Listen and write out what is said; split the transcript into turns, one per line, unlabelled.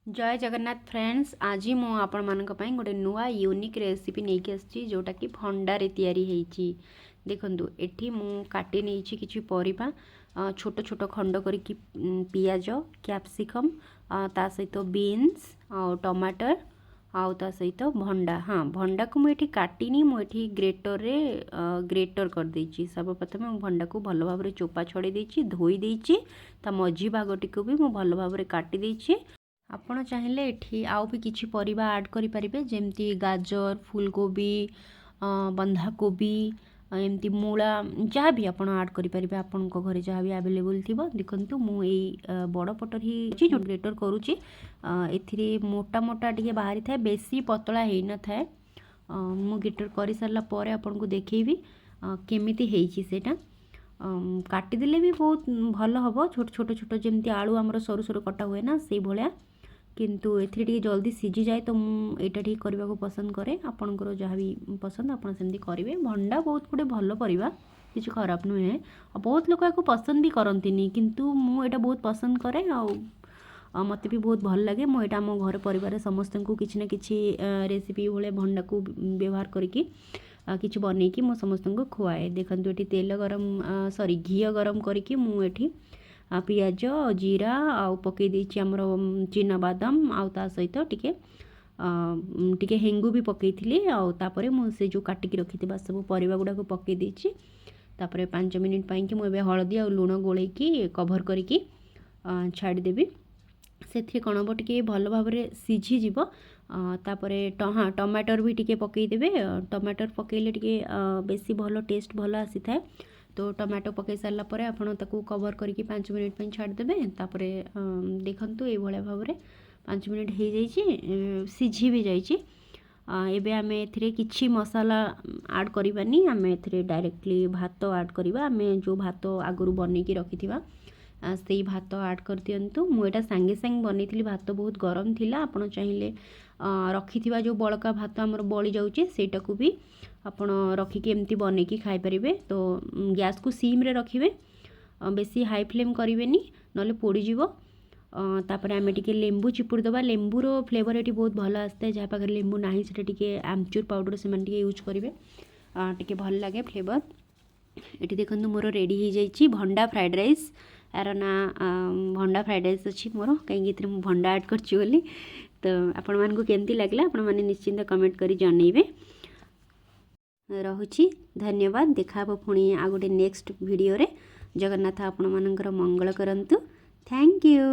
जय जगन्नाथ फ्रेंड्स। आज मु आपण मानक पई गोटे नुआ यूनिक रेसिपी नेकी आछि जोटा कि भंडा रे तयारी हेछि। देखंतु एठी मु काटी नेछि किछि परिबा छोट छोट खंड करके पियाज कैप्सिकम ता सहित बीन्स आ टमाटर आउ ता सहित भंडा। हाँ, भंडा को मुझे काटिनी मुझे ग्रेटर रे ग्रेटर कर देछि। सर्वप्रथम मु भंडा को भल भाव रे चोपा छड़े देछि, धोई देछि, ता मझी भागटी को भी मु भल भाव रे काटी देछि। ଆପଣ ଚାହିଁଲେ ଏଠି ଆଉ ବି କିଛି ପରିବା ଆଡ଼୍ କରିପାରିବେ, ଯେମିତି ଗାଜର, ଫୁଲକୋବି, ବନ୍ଧାକୋବି, ଏମିତି ମୂଳା, ଯାହା ବି ଆପଣ ଆଡ଼୍ କରିପାରିବେ ଆପଣଙ୍କ ଘରେ ଯାହା ବି ଆଭେଲେବୁଲ୍ ଥିବ। ଦେଖନ୍ତୁ ମୁଁ ଏଇ ବଡ଼ ପଟର ହିଁ ଯେଉଁ ଗ୍ରେଟର୍ କରୁଛି, ଏଥିରେ ମୋଟା ମୋଟା ଟିକେ ବାହାରିଥାଏ, ବେଶୀ ପତଳା ହେଇନଥାଏ। ମୁଁ ଗ୍ରେଟର୍ କରିସାରିଲା ପରେ ଆପଣଙ୍କୁ ଦେଖେଇବି କେମିତି ହେଇଛି ସେଇଟା। କାଟିଦେଲେ ବି ବହୁତ ଭଲ ହେବ, ଛୋଟ ଛୋଟ ଛୋଟ ଯେମିତି ଆଳୁ ଆମର ସରୁ ସରୁ କଟା ହୁଏ ନା ସେଇ ଭଳିଆ। किंतु एथिरे टिके जल्दी सीझी जाए तो मुझे ठीक करने को पसंद करे। आपणकर जहाँ भी पसंद आप सेमती करेंगे। भंडा बहुत गुटे भल परिबा, किसी खराब नुहे। बहुत लोग आपको पसंद भी करती, किंतु मुझे बहुत पसंद करे आ मत भी बहुत भल लगे। मुझे आम घर परिवार समस्त को किसी ना कि रेसिपी भाई भंडा को व्यवहार करके किसी बनईकी मो समस्त को खुआए। देखो ये तेल गरम सॉरी घी गरम करके मुझे पियाज जीरा आउ पकई देछि हमर चिना बादाम आउ ता सहित टिके टिके हेंगु भी पकई थिली। आउ तापरे मु से जो काटिकी रखिथिबा सब परिबा गुडा को पकई देछि। तापरे 5 मिनिट पई कि मु एबे हळदी आ लूण गोळेकी कवर करके छाड़ी देबी। सेथि कोन हबो टिके भल भाव रे सिझी जिवो। तापरे हाँ, टमाटर भी टिके पकई देबे। टमाटर पकईले टिके बेसी भलो टेस्ट भलो आसी थाए। तो टमाटो पकई सारा पर आपड़ ताकू कवर करके 5 मिनिट पर छाड़देवे। तापरे देखंतु ये भाया भाव में 5 मिनिट हो जाइए, सिझी भी जाइए। एबे आमे एथिरे किछि मसाला ऐड करबानी, आमे एथिरे डायरेक्टली भात ऐड करबा। आमे जो भात आगुरु बनेकी रखिथिबा से भात ऐड कर दियंतु। मु एटा संगे संग बनैथिली, भात बहुत गरम थिला। आपण चाहिले रखिथिबा जो बळका भात हमर बळी जाउचे सेटा को भी आपण रखिके एमती बनैकी खाई परिबे। तो गैस को सिम रे रखिबे, बेसी हाई फ्लेम करिवेनी नले पोड़ी जिवो। तापर आमे टिके लेंबू चिपुड़ दबा। लेंबू रो फ्लेवर एटी बहुत भल आस्ते। जहाँ पाखे लेंबू नाही सेटा टिके आमचूर पाउडर से मन टिके यूज करिवे, टिके भल लागे फ्लेवर। एटी देखंतु मोर रेडी हो जाइछि भंडा फ्राइड राइस। यार ना भंडा फ्राइड राइस अच्छी मोर कहीं मु भंडा ऐड करछि बोली। तो आपण मानकु केमती लागला आपण माने निश्चिंत कमेंट करी जणैबे। रहुछि धन्यवाद। देखा पुणी आ गोटे नेक्स्ट वीडियो रे। जगन्नाथ आपण मानकर मंगल करंतु। Thank you.